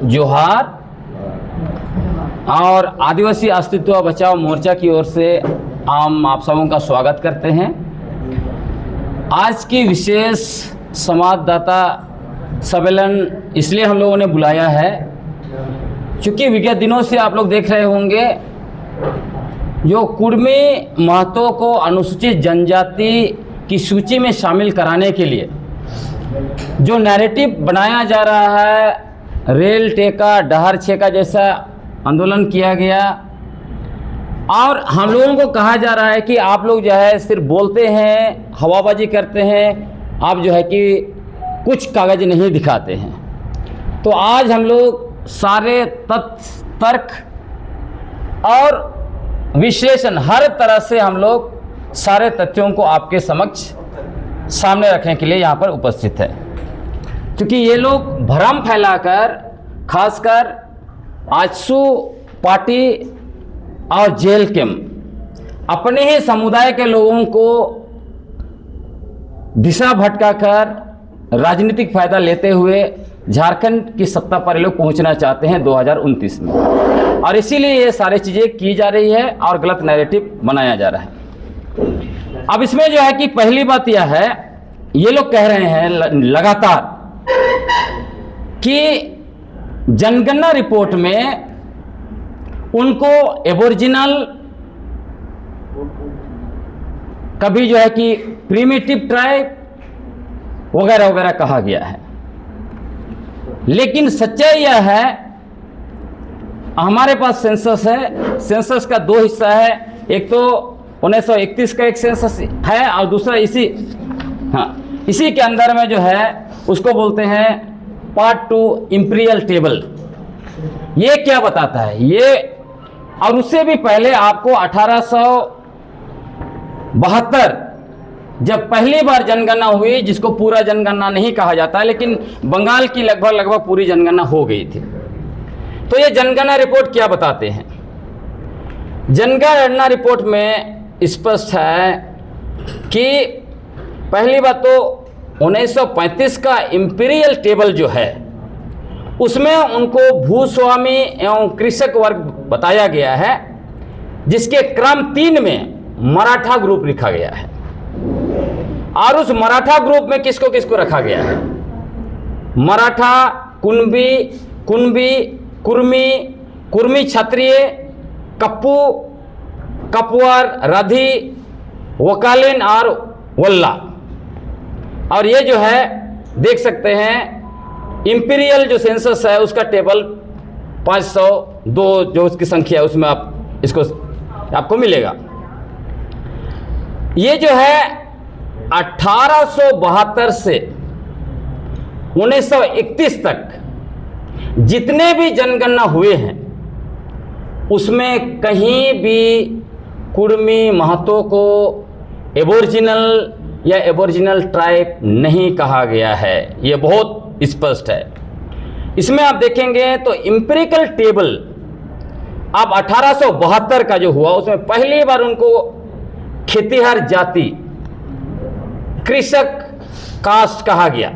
जोहार और आदिवासी अस्तित्व बचाओ मोर्चा की ओर से हम आप सबों का स्वागत करते हैं। आज की विशेष संवाददाता सम्मेलन इसलिए हम लोगों ने बुलाया है क्योंकि विगत दिनों से आप लोग देख रहे होंगे जो कुर्मी महतो को अनुसूचित जनजाति की सूची में शामिल कराने के लिए जो नैरेटिव बनाया जा रहा है, रेल टेका डहर छेका जैसा आंदोलन किया गया और हम लोगों को कहा जा रहा है कि आप लोग जो है सिर्फ बोलते हैं, हवाबाजी करते हैं, आप जो है कि कुछ कागज नहीं दिखाते हैं। तो आज हम लोग सारे तथ्य, तर्क और विश्लेषण हर तरह से हम लोग सारे तथ्यों को आपके समक्ष सामने रखने के लिए यहाँ पर उपस्थित है, क्योंकि ये लोग भ्रम फैलाकर खासकर आजसू पार्टी और जेल कैंप अपने ही समुदाय के लोगों को दिशा भटकाकर राजनीतिक फायदा लेते हुए झारखंड की सत्ता पर लोग पहुंचना चाहते हैं 2029 में, और इसीलिए ये सारी चीज़ें की जा रही है और गलत नैरेटिव बनाया जा रहा है। अब इसमें जो है कि पहली बात यह है, ये लोग कह रहे हैं लगातार कि जनगणना रिपोर्ट में उनको एबोरिजिनल कभी जो है कि प्रिमिटिव ट्राइब वगैरह वगैरह कहा गया है, लेकिन सच्चाई यह है हमारे पास सेंसस है। सेंसस का दो हिस्सा है, एक तो 1931 का एक सेंसस है और दूसरा इसी के अंदर में जो है उसको बोलते हैं पार्ट 2 इंपीरियल टेबल। ये क्या बताता है ये, और उससे भी पहले आपको 1872 जब पहली बार जनगणना हुई, जिसको पूरा जनगणना नहीं कहा जाता है लेकिन बंगाल की लगभग पूरी जनगणना हो गई थी। तो ये जनगणना रिपोर्ट क्या बताते हैं? जनगणना रिपोर्ट में स्पष्ट है कि पहली बात तो 1935 का इंपीरियल टेबल जो है उसमें उनको भूस्वामी एवं कृषक वर्ग बताया गया है, जिसके क्रम 3 में मराठा ग्रुप लिखा गया है। और उस मराठा ग्रुप में किसको किसको रखा गया है? मराठा, कुणबी, कुर्मी, कुर्मी क्षत्रिय, कप्पू, कपवार, राधी, वकालीन और वल्ला। और ये जो है देख सकते हैं इंपीरियल जो सेंसस है उसका टेबल 502 जो उसकी संख्या है उसमें आप इसको आपको मिलेगा। ये जो है 1872 से 1931 तक जितने भी जनगणना हुए हैं उसमें कहीं भी कुर्मी महतो को एबोरिजिनल या एबोरिजिनल ट्राइब नहीं कहा गया है। ये बहुत स्पष्ट है। इसमें आप देखेंगे तो इंपेरिकल टेबल अब 1872 का जो हुआ उसमें पहली बार उनको खेतीहर जाति, कृषक कास्ट कहा गया।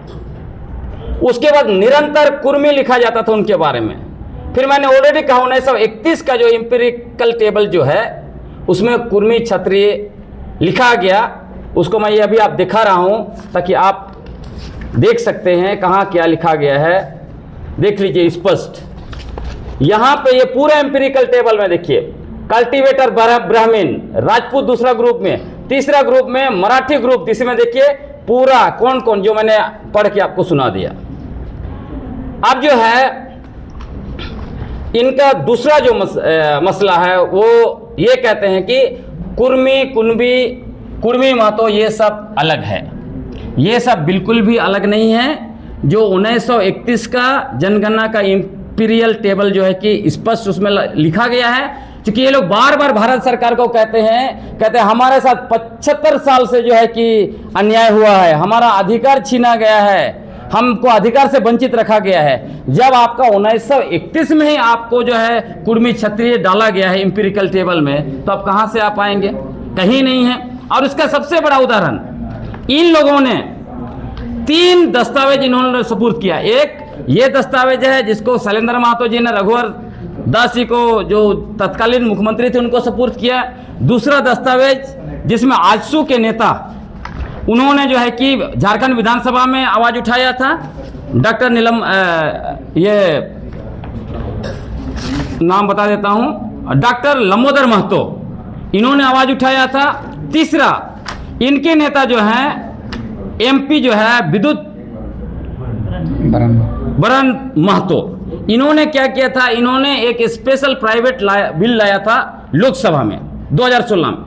उसके बाद निरंतर कुर्मी लिखा जाता था उनके बारे में। फिर मैंने ऑलरेडी कहा 1931 का जो इंपेरिकल टेबल जो है उसमें कुर्मी क्षत्रिय लिखा गया। उसको मैं ये अभी आप दिखा रहा हूं ताकि आप देख सकते हैं कहाँ क्या लिखा गया है। देख लीजिए स्पष्ट, यहाँ पे ये पूरा एम्पिरिकल टेबल में देखिए, कल्टीवेटर ब्राह्मण राजपूत दूसरा ग्रुप में, तीसरा ग्रुप में मराठी ग्रुप, तीसरे में देखिए पूरा कौन कौन जो मैंने पढ़ के आपको सुना दिया। अब जो है इनका दूसरा जो मसला है वो ये कहते हैं कि कुर्मी, कुर्मी महतो ये सब अलग है। ये सब बिल्कुल भी अलग नहीं है। जो 1931 का जनगणना का इंपीरियल टेबल जो है कि स्पष्ट उसमें लिखा गया है, क्योंकि ये लोग बार बार भारत सरकार को कहते हैं हमारे साथ 75 साल से जो है कि अन्याय हुआ है, हमारा अधिकार छीना गया है, हमको अधिकार से वंचित रखा गया है। जब आपका 1931 में ही आपको जो है कुर्मी क्षत्रिय डाला गया है इंपीरिकल टेबल में, तो आप कहाँ से आ पाएंगे? कहीं नहीं है। और इसका सबसे बड़ा उदाहरण इन लोगों ने 3 दस्तावेज इन्होंने सुपुर्द किया। एक ये दस्तावेज है जिसको शैलेंद्र महतो जी ने रघुवर दास जी को, जो तत्कालीन मुख्यमंत्री थे, उनको सपुर्द किया। दूसरा दस्तावेज जिसमें आजसू के नेता, उन्होंने जो है कि झारखंड विधानसभा में आवाज उठाया था, डॉक्टर ये नाम बता देता हूं, डॉक्टर लंबोदर महतो, इन्होंने आवाज उठाया था। तीसरा, इनके नेता जो हैं एमपी जो है विद्युत बरन महतो, इन्होंने क्या किया था, इन्होंने एक स्पेशल प्राइवेट बिल लाया था लोकसभा में 2016 में।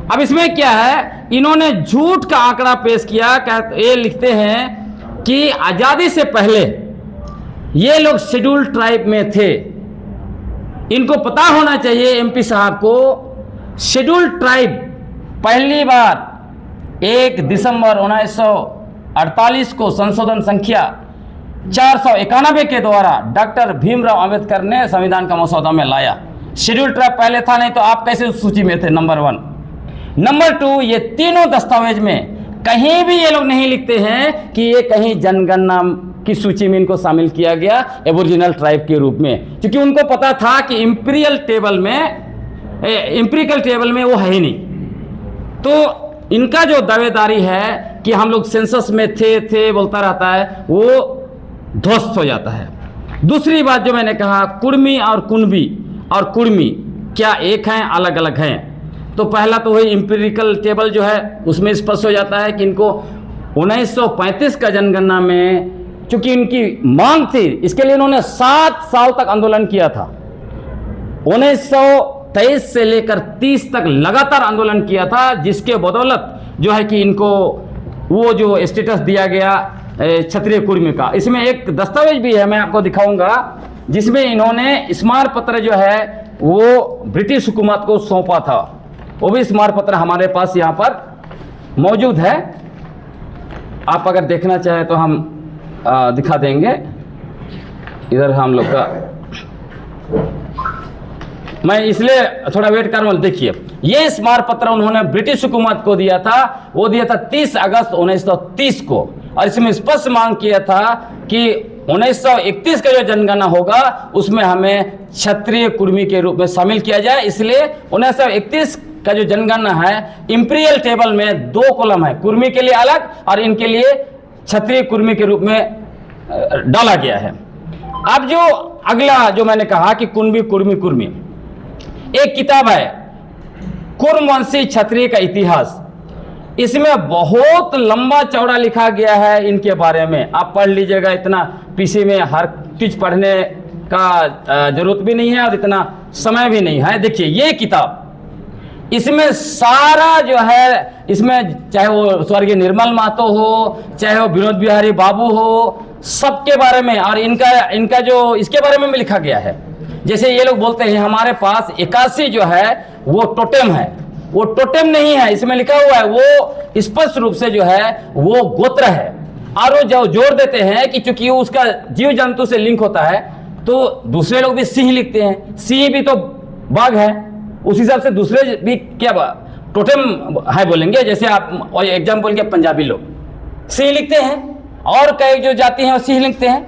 अब इसमें क्या है, इन्होंने झूठ का आंकड़ा पेश किया। ये लिखते हैं कि आजादी से पहले ये लोग शेड्यूल्ड ट्राइब में थे। इनको पता होना चाहिए एमपी साहब को, शेड्यूल्ड ट्राइब पहली बार 1 दिसंबर 1948 को संशोधन संख्या 491 के द्वारा डॉक्टर भीमराव अंबेडकर ने संविधान का मसौदा में लाया। शेड्यूल्ड ट्राइब पहले था, नहीं तो आप कैसे उस सूची में थे? नंबर 1। नंबर 2, ये तीनों दस्तावेज में कहीं भी ये लोग नहीं लिखते हैं कि ये कहीं जनगणना की सूची में इनको शामिल किया गया एबोरिजिनल ट्राइब के रूप में, क्योंकि उनको पता था कि इंपीरियल टेबल में वो है ही नहीं। तो इनका जो दावेदारी है कि हम लोग सेंसस में थे बोलता रहता है, वो ध्वस्त हो जाता है। दूसरी बात जो मैंने कहा, कुर्मी और कुणबी और कुर्मी क्या एक हैं, अलग अलग हैं? तो पहला तो वही इंपीरिकल टेबल जो है उसमें स्पष्ट हो जाता है कि इनको 1935 का जनगणना में, चूंकि इनकी मांग थी, इसके लिए इन्होंने 7 साल तक आंदोलन किया था। 1923 से लेकर 30 तक लगातार आंदोलन किया था, जिसके बदौलत जो है कि इनको वो जो स्टेटस दिया गया क्षत्रिय कुर्मी का। इसमें एक दस्तावेज भी है, मैं आपको दिखाऊंगा, जिसमें इन्होंने स्मारक पत्र जो है वो ब्रिटिश हुकूमत को सौंपा था। वो भी स्मारक पत्र हमारे पास यहाँ पर मौजूद है। आप अगर देखना चाहें तो हम दिखा देंगे। इधर हम लोग का, मैं इसलिए थोड़ा वेट कर रहा हूँ। देखिए, ये स्मारक पत्र उन्होंने ब्रिटिश हुकूमत को दिया था, वो दिया था 30 अगस्त 1930 को, और इसमें स्पष्ट मांग किया था कि 1931 का जो जनगणना होगा उसमें हमें क्षत्रिय कुर्मी के रूप में शामिल किया जाए। इसलिए 1931 का जो जनगणना है, इंपीरियल टेबल में 2 कॉलम है, कुर्मी के लिए अलग और इनके लिए क्षत्रिय कुर्मी के रूप में डाला गया है। अब जो अगला जो मैंने कहा कि कुणबी कुर्मी कुर्मी, एक किताब है कुर्मवंशी क्षत्रिय का इतिहास। इसमें बहुत लंबा चौड़ा लिखा गया है इनके बारे में, आप पढ़ लीजिएगा। इतना पीसी में हर चीज पढ़ने का जरूरत भी नहीं है और इतना समय भी नहीं है। देखिए ये किताब, इसमें सारा जो है, इसमें चाहे वो स्वर्गीय निर्मल महतो हो, चाहे वो विनोद बिहारी बाबू हो, सबके बारे में, और इनका जो इसके बारे में भी लिखा गया है। जैसे ये लोग बोलते हैं हमारे पास 81 जो है वो टोटेम है, वो टोटेम नहीं है, इसमें लिखा हुआ है वो स्पष्ट रूप से जो है वो गोत्र है। और वो जो जोर देते हैं कि चूंकि उसका जीव जंतु से लिंक होता है, तो दूसरे लोग भी सिंह लिखते हैं, सिंह भी तो बाघ है, उस हिसाब से दूसरे भी क्या टोटेम है बोलेंगे। जैसे आप एग्जाम्पल के पंजाबी लोग सिंह लिखते हैं, और कई जो जाति हैं वो सिंह लिखते हैं,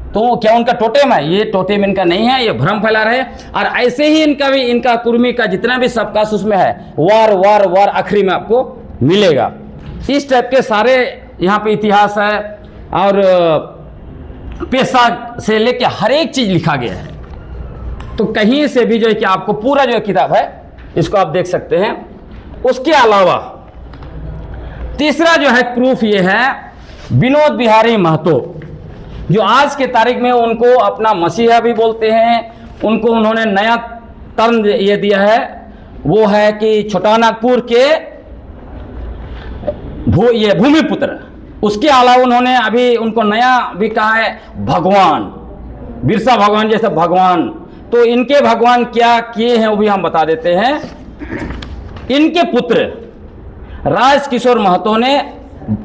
तो क्या उनका टोटेम है? ये टोटेम इनका नहीं है, ये भ्रम फैला रहे। और ऐसे ही इनका भी, इनका कुर्मी का जितना भी सबकास्ट उसमें है, वार वार वार आखिरी में आपको मिलेगा। इस टाइप के सारे यहाँ पे इतिहास है, और पेशा से लेके हर एक चीज लिखा गया है। तो कहीं से भी जो है कि आपको पूरा जो किताब है इसको आप देख सकते हैं। उसके अलावा तीसरा जो है प्रूफ ये है, विनोद बिहारी महतो, जो आज के तारीख में उनको अपना मसीहा भी बोलते हैं, उनको उन्होंने नया टर्म ये दिया है, वो है कि छोटा नागपुर के भूमिपुत्र। उसके अलावा उन्होंने अभी उनको नया भी कहा है भगवान, बिरसा भगवान जैसे भगवान। तो इनके भगवान क्या किए हैं वो भी हम बता देते हैं। इनके पुत्र राज किशोर महतो ने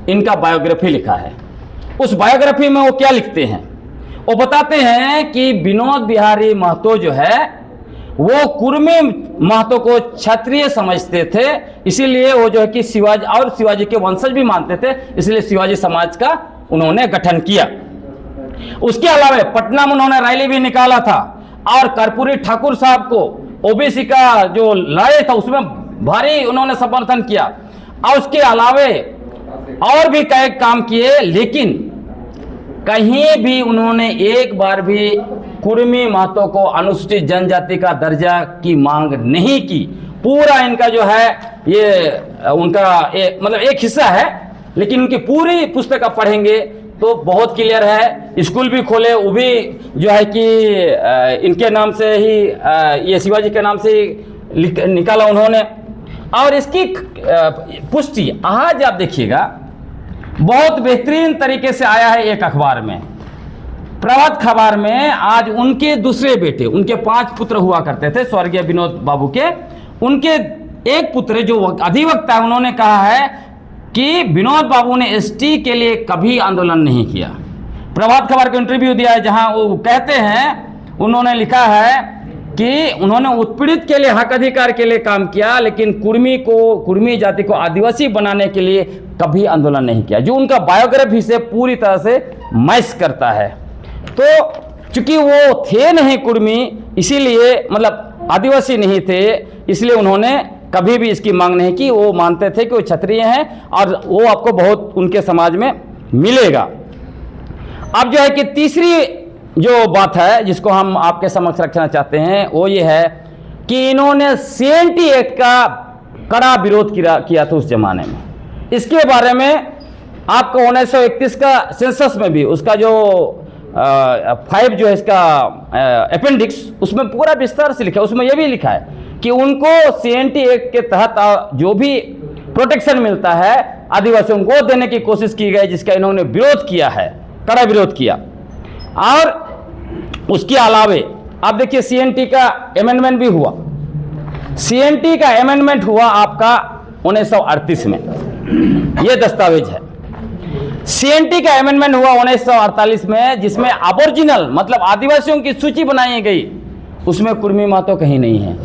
इनका बायोग्राफी लिखा है। उस बायोग्राफी में वो क्या लिखते हैं, वो बताते हैं कि विनोद बिहारी महतो जो है वो कुर्मी महतो को क्षत्रिय समझते थे, इसीलिए वो जो है कि शिवाजी और शिवाजी के वंशज भी मानते थे, इसलिए शिवाजी समाज का उन्होंने गठन किया। उसके अलावा पटना में उन्होंने रैली भी निकाला था और कर्पूरी ठाकुर साहब को ओबीसी का जो लड़ाई था उसमें भारी उन्होंने समर्थन किया। और उसके अलावे और भी कई काम किए, लेकिन कहीं भी उन्होंने एक बार भी कुर्मी महतो को अनुसूचित जनजाति का दर्जा की मांग नहीं की। पूरा इनका जो है ये उनका मतलब एक हिस्सा है, लेकिन उनकी पूरी पुस्तक आप पढ़ेंगे तो बहुत क्लियर है। स्कूल भी खोले, वो भी जो है कि इनके नाम से ही ये शिवाजी के नाम से ही निकाला उन्होंने। और इसकी पुष्टि आज आप देखिएगा बहुत बेहतरीन तरीके से आया है एक अखबार में, प्रभात खबर में। आज उनके दूसरे बेटे, उनके 5 पुत्र हुआ करते थे स्वर्गीय विनोद बाबू के, उनके एक पुत्र जो अधिवक्ता है उन्होंने कहा है कि विनोद बाबू ने एसटी के लिए कभी आंदोलन नहीं किया। प्रभात खबर को इंटरव्यू दिया है जहां वो कहते हैं, उन्होंने लिखा है कि उन्होंने उत्पीड़ित के लिए, हक अधिकार के लिए काम किया, लेकिन कुर्मी जाति को आदिवासी बनाने के लिए कभी आंदोलन नहीं किया, जो उनका बायोग्राफी से पूरी तरह से मैच करता है। तो चूंकि वो थे नहीं कुर्मी, इसीलिए मतलब आदिवासी नहीं थे, इसलिए उन्होंने कभी भी इसकी मांग नहीं की। वो मानते थे कि वो क्षत्रिय हैं और वो आपको बहुत उनके समाज में मिलेगा। अब जो है कि तीसरी जो बात है जिसको हम आपके समक्ष रखना चाहते हैं वो ये है कि इन्होंने सीएनटी एक्ट का कड़ा विरोध किया था उस जमाने में। इसके बारे में आपको 1931 का सेंसस में भी उसका जो 5 जो है इसका अपेंडिक्स, उसमें पूरा विस्तार से लिखा है। उसमें यह भी लिखा है कि उनको सीएनटी एक्ट के तहत जो भी प्रोटेक्शन मिलता है आदिवासियों को देने की कोशिश की गई, जिसका इन्होंने विरोध किया है, कड़ा विरोध किया। और उसके अलावे आप देखिए सीएनटी का अमेंडमेंट भी हुआ। सीएनटी का अमेंडमेंट हुआ आपका 1938 में, यह दस्तावेज है। सीएनटी का अमेंडमेंट हुआ 1948 में, जिसमें अबोरिजिनल मतलब आदिवासियों की सूची बनाई गई, उसमें कुर्मी महतो कहीं नहीं है।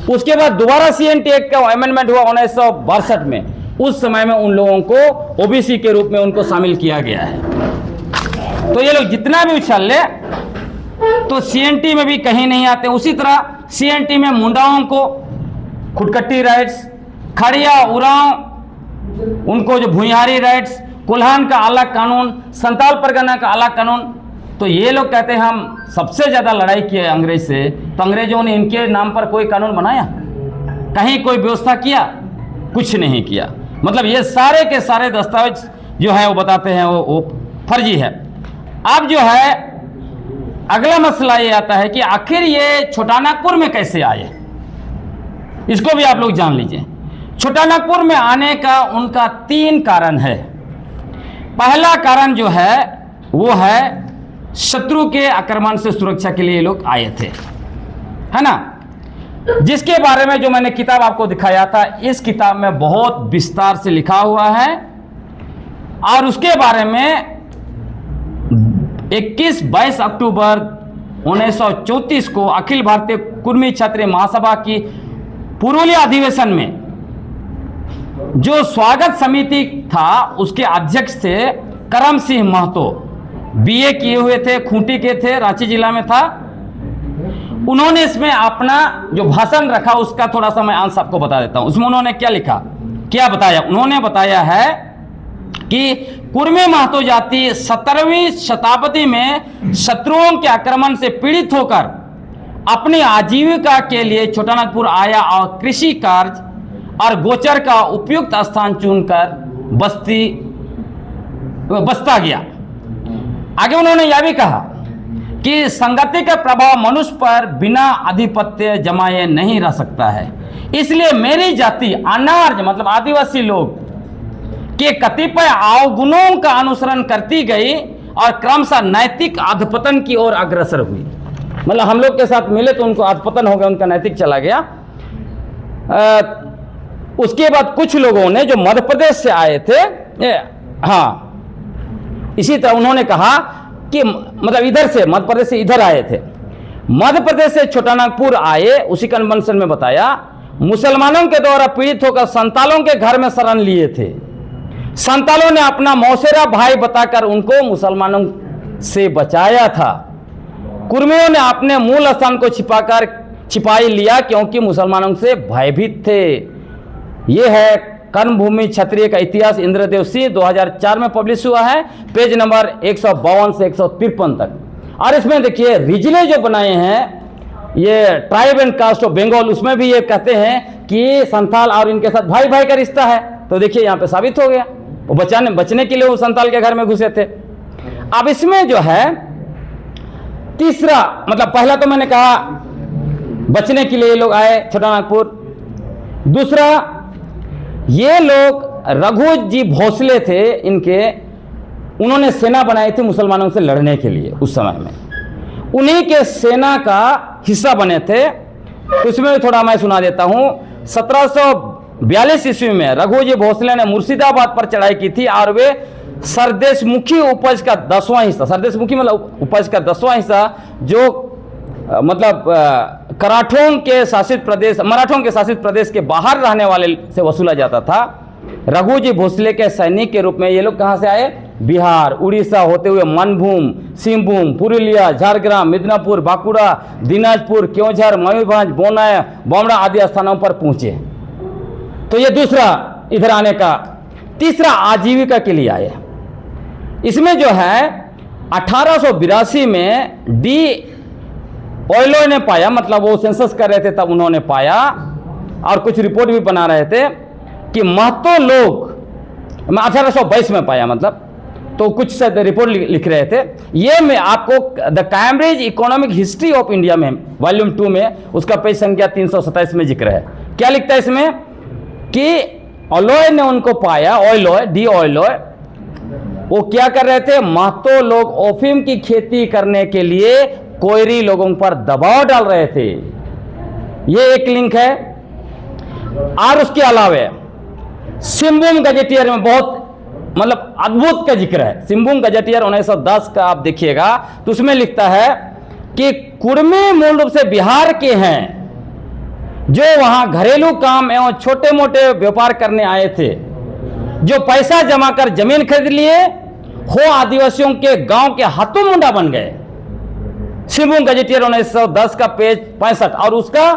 उसके बाद दोबारा सीएनटी एक्ट का अमेंडमेंट हुआ 1962 में, उस समय में उन लोगों को ओबीसी के रूप में उनको शामिल किया गया है। तो ये लोग जितना भी उछल ले तो सीएनटी में भी कहीं नहीं आते। उसी तरह सीएनटी में मुंडाओं को खुटकट्टी राइट्स, खड़िया उरांव उनको जो भूमिहारी राइट्स, कुल्हान का अलग कानून, संताल परगना का अलग कानून। तो ये लोग कहते हैं हम सबसे ज़्यादा लड़ाई किए अंग्रेज से, तो अंग्रेजों ने इनके नाम पर कोई कानून बनाया, कहीं कोई व्यवस्था किया? कुछ नहीं किया। मतलब ये सारे के सारे दस्तावेज जो है वो बताते हैं वो फर्जी है। अब जो है अगला मसला ये आता है कि आखिर ये छोटा नागपुर में कैसे आए, इसको भी आप लोग जान लीजिए। छोटा नागपुर में आने का उनका 3 कारण है। पहला कारण जो है वो है शत्रु के आक्रमण से सुरक्षा के लिए लोग आए थे, है ना, जिसके बारे में जो मैंने किताब आपको दिखाया था, इस किताब में बहुत विस्तार से लिखा हुआ है। और उसके बारे में 21-22 अक्टूबर 1934 को अखिल भारतीय कुर्मी क्षत्रिय महासभा की पुरुलिया अधिवेशन में जो स्वागत समिति था उसके अध्यक्ष थे करम सिंह महतो, बीए किए हुए थे, खूंटी के थे, रांची जिला में था। उन्होंने इसमें अपना जो भाषण रखा उसका थोड़ा सा मैं अंश आपको बता देता हूं। उसमें उन्होंने क्या लिखा, क्या बताया? उन्होंने बताया है कि कुर्मी महतो जाति 17वीं शताब्दी में शत्रुओं के आक्रमण से पीड़ित होकर अपनी आजीविका के लिए छोटा नागपुर आया और कृषि कार्य और गोचर का उपयुक्त स्थान चुनकर बसता गया। आगे उन्होंने यह भी कहा कि संगति का प्रभाव मनुष्य पर बिना आधिपत्य जमाए नहीं रह सकता है, इसलिए मेरी जाति अनार्य मतलब आदिवासी लोग के कतिपय अवगुणों का अनुसरण करती गई और क्रमशः नैतिक अधपतन की ओर अग्रसर हुई। मतलब हम लोग के साथ मिले तो उनको अधपतन हो गया, उनका नैतिक चला गया। उसके बाद कुछ लोगों ने जो मध्य प्रदेश से आए थे, हाँ, इसी तरह उन्होंने कहा कि मतलब इधर से मध्य प्रदेश से इधर आए थे, मध्य प्रदेश से छोटा नागपुर आए। उसी कन्वेंशन में बताया मुसलमानों के द्वारा पीड़ित होकर संतालों के घर में शरण लिए थे। संतालों ने अपना मौसेरा भाई बताकर उनको मुसलमानों से बचाया था। कुर्मियों ने अपने मूल स्थान को छिपाई लिया क्योंकि मुसलमानों से भयभीत थे। यह है कर्मभूमि क्षत्रिय का इतिहास, इंद्रदेव सिंह, 2004 में पब्लिश हुआ है, पेज नंबर 152 से 153 तक। और इसमें देखिए रिजले जो बनाए हैं ये tribe and caste of Bengal, उसमें भी ये कहते हैं कि संथाल और इनके साथ भाई भाई का रिश्ता है। तो देखिए यहाँ पे साबित हो गया, वो बचने के लिए वो संथाल के घर में घुसे थे। अब इसमें जो है तीसरा, मतलब पहला तो मैंने कहा बचने के लिए ये लोग आए छोटा नागपुर। दूसरा, ये लोग रघु जी भोसले थे इनके, उन्होंने सेना बनाई थी मुसलमानों से लड़ने के लिए उस समय में, उन्हीं के सेना का हिस्सा बने थे। तो इसमें थोड़ा मैं सुना देता हूं। 1742 ईस्वी में रघु जी भोसले ने मुर्शिदाबाद पर चढ़ाई की थी और वे सरदेशमुखी उपज का 10वां हिस्सा, सरदेशमुखी मतलब उपज का 10वां हिस्सा जो मतलब मराठों के शासित प्रदेश के बाहर रहने वाले से वसूला जाता था। रघु जी भोसले के सैनिक के रूप में ये लोग कहाँ से आए? बिहार, उड़ीसा होते हुए मनभूम, सिंहभूम, पुरुलिया, झारग्राम, मिदनापुर, बांकुड़ा, दिनाजपुर, केवझर, मयूरभंज, बोनाई, बमड़ा आदि स्थानों पर पहुंचे। तो ये दूसरा इधर आने का। तीसरा, आजीविका के लिए आए। इसमें जो है 1882 में डी ऑयलो ने पाया, मतलब वो सेंसस कर रहे थे तब उन्होंने पाया और कुछ रिपोर्ट भी बना रहे थे कि महतो लोग, 1822 में पाया मतलब, तो कुछ रिपोर्ट लिख रहे थे। ये मैं आपको the Cambridge economic history of India में वॉल्यूम 2 में उसका पेज संख्या 327 में जिक्र है। क्या लिखता है इसमें कि ऑयलोय ने उनको पाया, ऑयलोय, डी ऑयलोय, वो क्या कर रहे थे? महतो लोग ओफियम की खेती करने के लिए कोयरी लोगों पर दबाव डाल रहे थे। ये एक लिंक है। और उसके अलावा सिंहभूम गजेटियर में बहुत मतलब अद्भुत का जिक्र है। सिंहभूम गजेटियर 1910 का आप देखिएगा तो उसमें लिखता है कि कुर्मी मूल रूप से बिहार के हैं जो वहां घरेलू काम एवं छोटे मोटे व्यापार करने आए थे, जो पैसा जमा कर जमीन खरीद लिए हो आदिवासियों के गांव के हाथों मुंडा बन गए। सिंहभूम गजेटियर 1910 का पेज 65। और उसका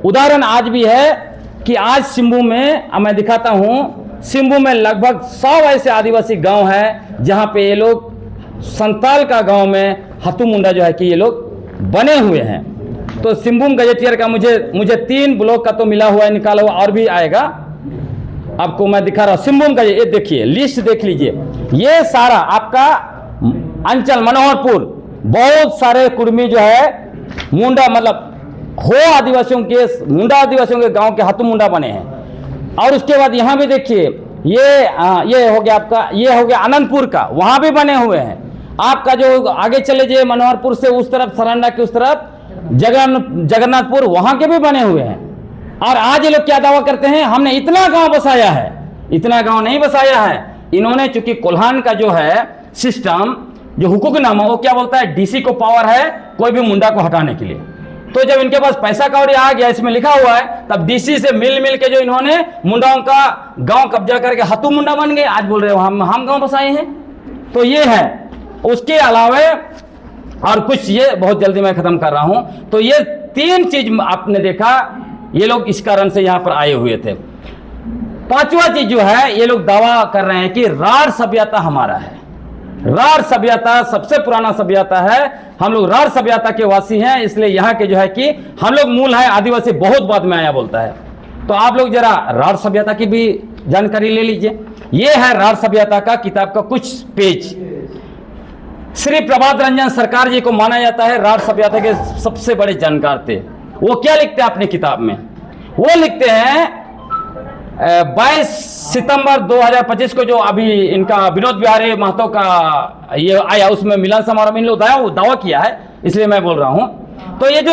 उदाहरण आज भी है कि आज सिंहभूम में, मैं दिखाता हूं, सिंहभूम में लगभग 100 ऐसे आदिवासी गांव हैं जहां पे ये लोग संताल का गांव में हाथू मुंडा जो है कि ये लोग बने हुए हैं। तो सिंहभूम गजेटियर का मुझे 3 ब्लॉक का तो मिला हुआ है, निकाला हुआ और भी आएगा, आपको मैं दिखा रहा हूं। सिंहभूम का ये देखिए, लिस्ट देख लीजिए, ये सारा आपका अंचल मनोहरपुर, बहुत सारे कुर्मी जो है मुंडा मतलब हो आदिवासियों के, मुंडा आदिवासियों के गांव के हाथू मुंडा बने हैं। और उसके बाद यहां भी देखिए, ये हो गया आपका, ये हो गया आनंदपुर का, वहां भी बने हुए हैं। आपका जो आगे चले जाइए मनोहरपुर से उस तरफ, सरांडा की उस तरफ, जगन्नाथपुर, वहां के भी बने हुए हैं। और आज ये लोग क्या दावा करते हैं, हमने इतना गांव बसाया है। इतना गांव नहीं बसाया है इन्होंने, चूंकि कोल्हान का जो है सिस्टम, जो हुकुकनामा, वो क्या बोलता है, डीसी को पावर है कोई भी मुंडा को हटाने के लिए। तो जब इनके पास पैसा कौड़ी आ गया, इसमें लिखा हुआ है, तब डीसी से मिल के जो इन्होंने मुंडाओं का गांव कब्जा करके हाथू मुंडा बन गए। आज बोल रहे हो हम गांव बसाए हैं। तो ये है। उसके अलावा और कुछ, ये बहुत जल्दी मैं खत्म कर रहा हूं। तो ये 3 चीज आपने देखा, ये लोग इस कारण से यहां पर आए हुए थे। 5वां चीज जो है, ये लोग दावा कर रहे हैं कि राढ़ सभ्यता हमारा है। राढ़ सभ्यता सबसे पुराना सभ्यता है, हम लोग राढ़ सभ्यता के वासी हैं, इसलिए यहाँ के जो है कि हम लोग मूल है, आदिवासी बहुत बाद में आया बोलता है। तो आप लोग जरा राढ़ सभ्यता की भी जानकारी ले लीजिए। ये है राढ़ सभ्यता का किताब का कुछ पेज। श्री प्रभात रंजन सरकार जी को माना जाता है राढ़ सभ्यता के सबसे बड़े जानकार थे। वो क्या लिखते हैं अपनी किताब में? वो लिखते हैं 22 सितंबर 2025 को जो अभी इनका विनोद बिहारी महतो का ये आया, उसमें मिलन समारोह में इन लोग दावा किया है, इसलिए मैं बोल रहा हूं। तो ये जो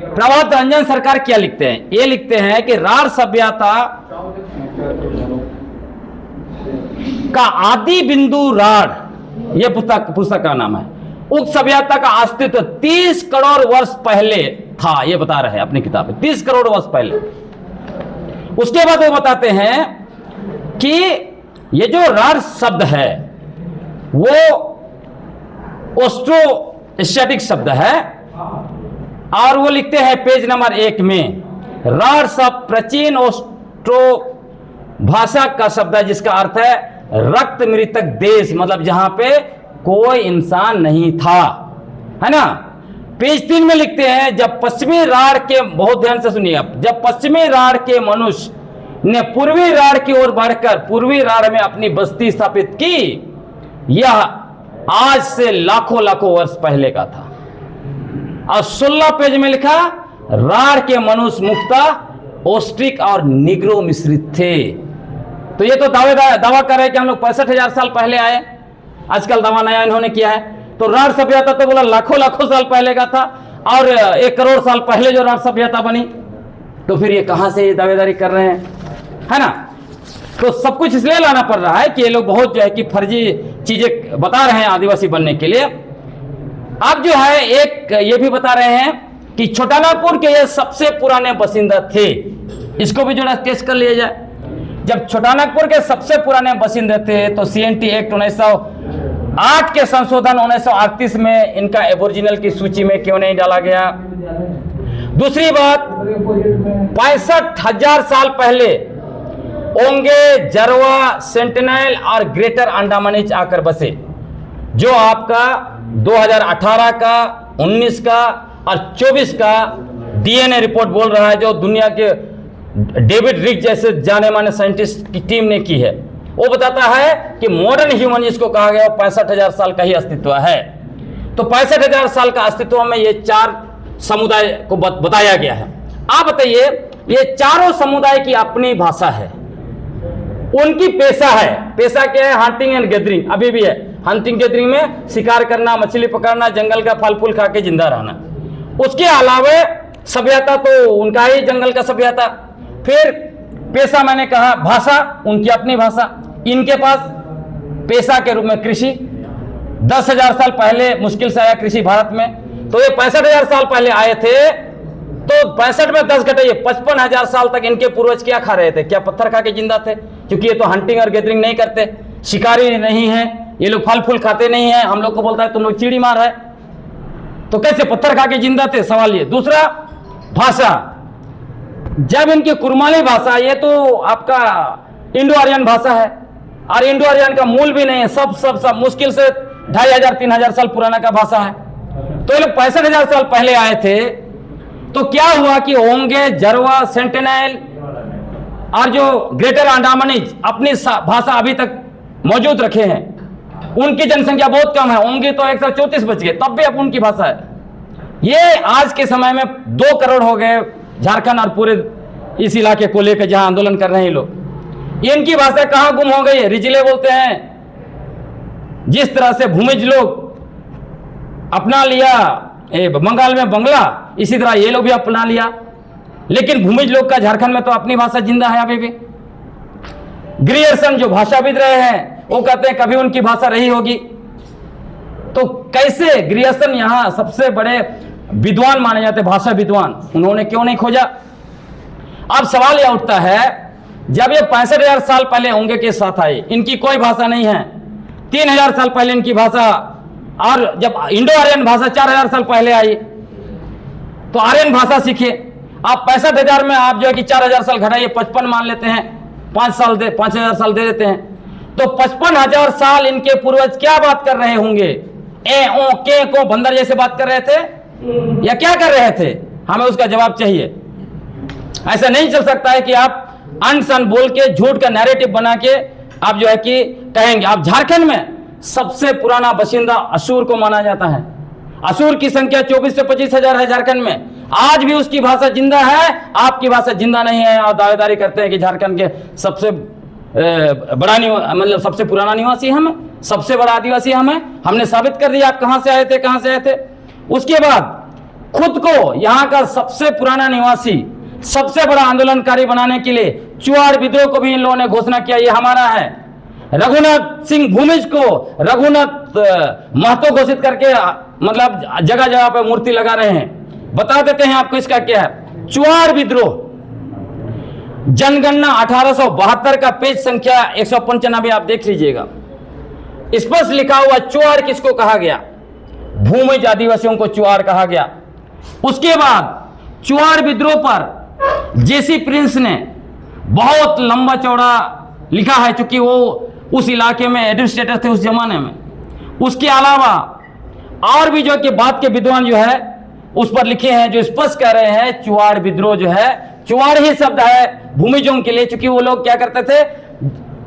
प्रभात रंजन सरकार क्या लिखते हैं, ये लिखते हैं कि राढ़ सभ्यता का आदि बिंदु राढ़, ये पुस्तक का नाम है। उक्त सभ्यता का अस्तित्व 30 करोड़ वर्ष पहले था, ये बता रहे हैं अपनी किताब में, 30 करोड़ वर्ष पहले। उसके बाद वो बताते हैं कि ये जो राढ़ शब्द है वो ओस्ट्रोस्टैटिक शब्द है, और वो लिखते हैं पेज नंबर 1 में, राढ़ शब्द प्राचीन ओस्ट्रो भाषा का शब्द है जिसका अर्थ है रक्त मृतक देश, मतलब जहां पे कोई इंसान नहीं था, है ना। पेज 3 में लिखते हैं, जब पश्चिमी राढ़ के, बहुत ध्यान से सुनिए आप, जब पश्चिमी राढ़ के मनुष्य ने पूर्वी राढ़ की ओर बढ़कर पूर्वी राढ़ में अपनी बस्ती स्थापित की, यह आज से लाखों लाखों वर्ष पहले का था। और 16 पेज में लिखा, राढ़ के मनुष्य मुख्यतः ओस्ट्रिक और निग्रो मिश्रित थे। तो ये तो दावा कर रहे हैं कि हम लोग 65,000 साल पहले आए, आजकल दावा नया इन्होंने किया है। तो राढ़ सभ्यता तो बोला लाखों लाखों साल पहले का था, और 1 करोड़ साल पहले जो राढ़ सभ्यता बनी, तो फिर ये कहां से ये दावेदारी कर रहे हैं, है ना। तो सब कुछ इसलिए लाना पड़ रहा है कि ये लोग बहुत जो है कि फर्जी चीजें बता रहे हैं आदिवासी बनने के लिए। अब जो है एक ये भी बता रहे हैं कि छोटानागपुर के ये सबसे पुराने बासिंदा थे, इसको भी जो है टेस्ट कर लिया जाए। जब छोटानागपुर के सबसे पुराने बासिंदे थे तो CNT एक्ट 1908 के संशोधन 1938 में इनका एबोरिजिनल की सूची में क्यों नहीं डाला गया। दूसरी बात, 65,000 साल पहले ओंगे, जरवा, सेंटिनल और ग्रेटर अंडमानिज आकर बसे, जो आपका 2018 का, 19 का और 24 का DNA रिपोर्ट बोल रहा है, जो दुनिया के डेविड रिक जैसे जाने माने साइंटिस्ट की टीम ने की है। वो बताता है कि मॉडर्न ह्यूमन जिसको कहा गया 65,000 साल का ही अस्तित्व है। तो 65,000 साल का अस्तित्व में ये 4 समुदाय को बताया गया है। आप बताइए, ये चारों समुदाय की अपनी भाषा है, उनकी पेशा है, पेशा क्या है, हंटिंग एंड गैदरिंग, अभी भी है। हंटिंग गैदरिंग में शिकार करना, मछली पकड़ना, जंगल का फल फूल खा के जिंदा रहना। उसके अलावा सभ्यता तो उनका ही जंगल का सभ्यता। फिर पेशा मैंने कहा, भाषा उनकी अपनी भाषा। इनके पास पेशा के रूप में कृषि, 10,000 साल पहले मुश्किल से आया कृषि भारत में। तो ये 65,000 साल पहले आए थे, तो 65 में 10 घटाइए, 55,000 साल तक इनके पूर्वज क्या खा रहे थे? क्या पत्थर खा के जिंदा थे? क्योंकि ये तो हंटिंग और गैदरिंग नहीं करते, शिकारी नहीं है, ये लोग फल फूल खाते नहीं है। हम लोग को बोलता है तुम लोग चिड़ी मार है, तो कैसे पत्थर खा के जिंदा थे? सवाल ये। दूसरा, भाषा, जब इनकी कुरमाली भाषा, ये तो आपका इंडो आर्यन भाषा है, और इंडो आर्यन का मूल भी नहीं है, सब मुश्किल से 2,500-3,000 साल पुराना का भाषा है। तो ये लोग 65,000 साल पहले आए थे। तो क्या हुआ कि ओंगे, जरवा, सेंटिनल और जो ग्रेटर अंडमानिज अपनी भाषा अभी तक मौजूद रखे हैं। उनकी जनसंख्या बहुत कम है, ओंगे तो 134 बच गए, तब भी अब उनकी भाषा है। ये आज के समय में 2 करोड़ हो गए झारखंड और पूरे इस इलाके को लेकर जहां आंदोलन कर रहे हैं लोग। इनकी भाषा कहां गुम हो गई है? रिजले बोलते हैं। जिस तरह से भूमिज लोग अपना लिया बंगाल में बंगला, इसी तरह ये लोग भी अपना लिया। लेकिन भूमिज लोग का झारखंड में तो अपनी भाषा जिंदा है अभी भी। ग्रियर्सन जो भाषाविद रहे हैं वो कहते हैं कभी उनकी भाषा रही होगी। तो कैसे ग्रियर्सन यहां सबसे बड़े विद्वान माने जाते, भाषा विद्वान, उन्होंने क्यों नहीं खोजा? अब सवाल यह उठता है, जब ये 65,000 साल पहले ओंगे के साथ आए, इनकी कोई भाषा नहीं है। 3,000 साल पहले इनकी भाषा, और जब इंडो आर्यन भाषा 4,000 साल पहले आई, तो आर्यन भाषा सीखे। आप 65,000 में आप जो है कि 4,000 साल घटाइए, 55 मान लेते हैं, 5,000 साल दे देते हैं। तो 55,000 साल इनके पूर्वज क्या बात कर रहे होंगे? ए ओ के को बंदर जैसे बात कर रहे थे, या क्या कर रहे थे? हमें उसका जवाब चाहिए। ऐसा नहीं चल सकता है कि आप अनसन बोल के झूठ का नैरेटिव बना के आप जो है कि कहेंगे। आप झारखंड में सबसे पुराना बासिंदा असुर को माना जाता है। असुर की संख्या 24 से 25,000 है झारखंड में। आज भी उसकी भाषा जिंदा है, आपकी भाषा जिंदा नहीं है। और दावेदारी करते हैं कि झारखंड के सबसे बड़ा मतलब सबसे पुराना निवासी हम, सबसे बड़ा आदिवासी हम है। हमने साबित कर दिया आप कहां से आए थे, कहां से आए थे। उसके बाद खुद को यहाँ का सबसे पुराना निवासी, सबसे बड़ा आंदोलनकारी बनाने के लिए चुआड़ विद्रोह को भी इन लोगों ने घोषणा किया, ये हमारा है। रघुनाथ सिंह भूमिज को रघुनाथ महतो घोषित करके मतलब जगह जगह पर मूर्ति लगा रहे हैं। बता देते हैं आपको इसका क्या है। चुआड़ विद्रोह, जनगणना 1872 का पेज संख्या 195 आप देख लीजिएगा, स्पष्ट लिखा हुआ चुआड़ किसको कहा गया। भूमिज आदिवासियों को चुआड़ कहा गया। उसके बाद चुआड़ विद्रोह पर जेसी प्रिंस ने बहुत लंबा चौड़ा लिखा है, चूंकि वो उस इलाके में एडमिनिस्ट्रेटर थे उस जमाने में। उसके अलावा और भी जो कि बाद के विद्वान जो है उस पर लिखे हैं, जो स्पष्ट कर रहे हैं चुआड़ विद्रोह जो है, चुआड़ ही शब्द है भूमिजों के लिए, क्योंकि वो लोग क्या करते थे,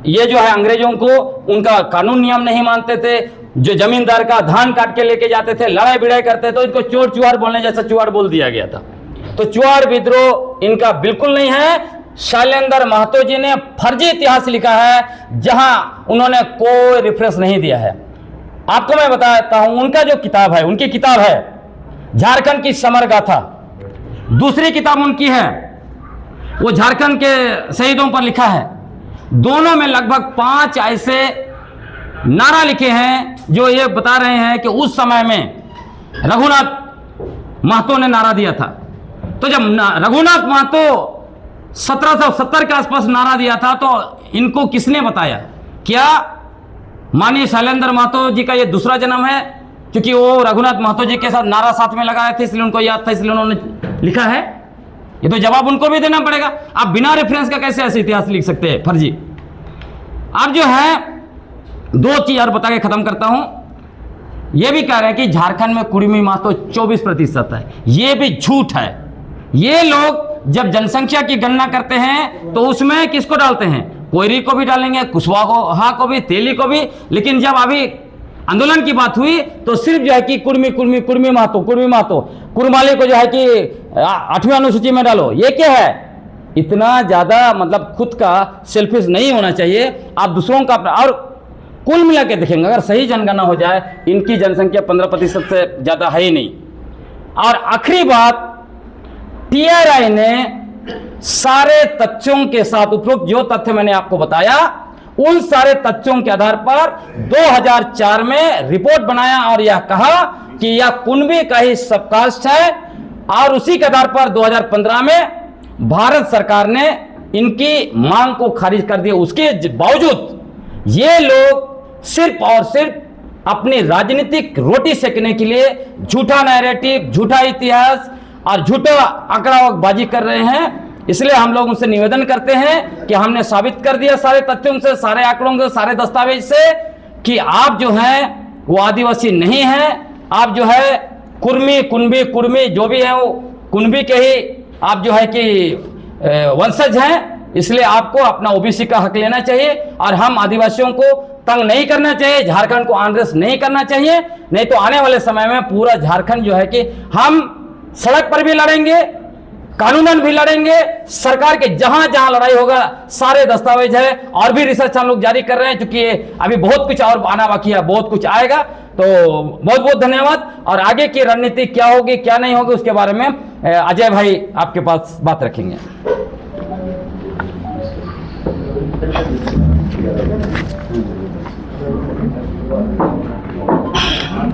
ये जो है अंग्रेजों को उनका कानून नियम नहीं मानते थे, जो जमींदार का धान काट के लेके जाते थे, लड़ाई भिड़ाई करते, तो इनको चोर चुआड़ बोलने जैसा चुआड़ बोल दिया गया था। तो चुआड़ विद्रोह इनका बिल्कुल नहीं है। शैलेंद्र महतो जी ने फर्जी इतिहास लिखा है जहां उन्होंने कोई रेफरेंस नहीं दिया है। आपको मैं बताता हूं, उनका जो किताब है, उनकी किताब है झारखंड की समर गाथा, दूसरी किताब उनकी है वो झारखंड के शहीदों पर लिखा है। दोनों में लगभग 5 ऐसे नारा लिखे हैं जो ये बता रहे हैं कि उस समय में रघुनाथ महतो ने नारा दिया था। तो जब रघुनाथ महतो 1770 के आसपास नारा दिया था तो इनको किसने बताया? क्या माननीय शैलेंद्र महतो जी का ये दूसरा जन्म है? क्योंकि वो रघुनाथ महतो जी के साथ नारा साथ में लगाए थे, इसलिए उनको याद था, इसलिए उन्होंने लिखा है। ये तो जवाब उनको भी देना पड़ेगा। आप बिना रेफरेंस का कैसे ऐसे इतिहास लिख सकते हैं फर्जी? आप जो है 2 चीज और बता के खत्म करता हूं। ये भी कह रहे हैं कि झारखंड में कुर्मी महतो 24% है, ये भी झूठ है। ये लोग जब जनसंख्या की गणना करते हैं तो उसमें किसको डालते हैं? कोयरी को भी डालेंगे, कुशवाहा को भी, तेली को भी, लेकिन जब अभी आंदोलन की बात हुई तो सिर्फ जो है कि कुर्मी महतो, कुरमाली को जो है कि 8वीं अनुसूची में डालो। ये क्या है? इतना ज्यादा मतलब खुद का सेल्फिश नहीं होना चाहिए। आप दूसरों का, और कुल मिला के देखेंगे अगर सही जनगणना हो जाए, इनकी जनसंख्या 15% से ज्यादा है ही नहीं। और आखिरी बात, टीआरआई ने सारे तथ्यों के साथ, उपरोक्त जो तथ्य मैंने आपको बताया उन सारे तथ्यों के आधार पर 2004 में रिपोर्ट बनाया और यह कहा कि यह कुनबी का ही सबकास्ट है। और उसी के आधार पर 2015 में भारत सरकार ने इनकी मांग को खारिज कर दिया। उसके बावजूद ये लोग सिर्फ और सिर्फ अपनी राजनीतिक रोटी सेकने के लिए झूठा नैरेटिव, झूठा इतिहास और झूठा आंकड़ाबाजी कर रहे हैं। इसलिए हम लोग उनसे निवेदन करते हैं कि हमने साबित कर दिया सारे तथ्यों से, सारे आंकड़ों से, सारे दस्तावेज से कि आप जो हैं वो आदिवासी नहीं हैं। आप जो है कुर्मी जो भी हैं वो कुनबी के ही आप जो है कि वंशज हैं। इसलिए आपको अपना ओबीसी का हक लेना चाहिए और हम आदिवासियों को तंग नहीं करना चाहिए, झारखंड को आंध्रस नहीं करना चाहिए। नहीं तो आने वाले समय में पूरा झारखंड जो है कि हम सड़क पर भी लड़ेंगे, कानूनन भी लड़ेंगे, सरकार के जहां जहां लड़ाई होगा सारे दस्तावेज है और भी रिसर्च हम लोग जारी कर रहे हैं, क्योंकि अभी बहुत कुछ और आना बाकी है, बहुत कुछ आएगा। तो बहुत बहुत धन्यवाद। और आगे की रणनीति क्या होगी क्या नहीं होगी उसके बारे में अजय भाई आपके पास बात रखेंगे।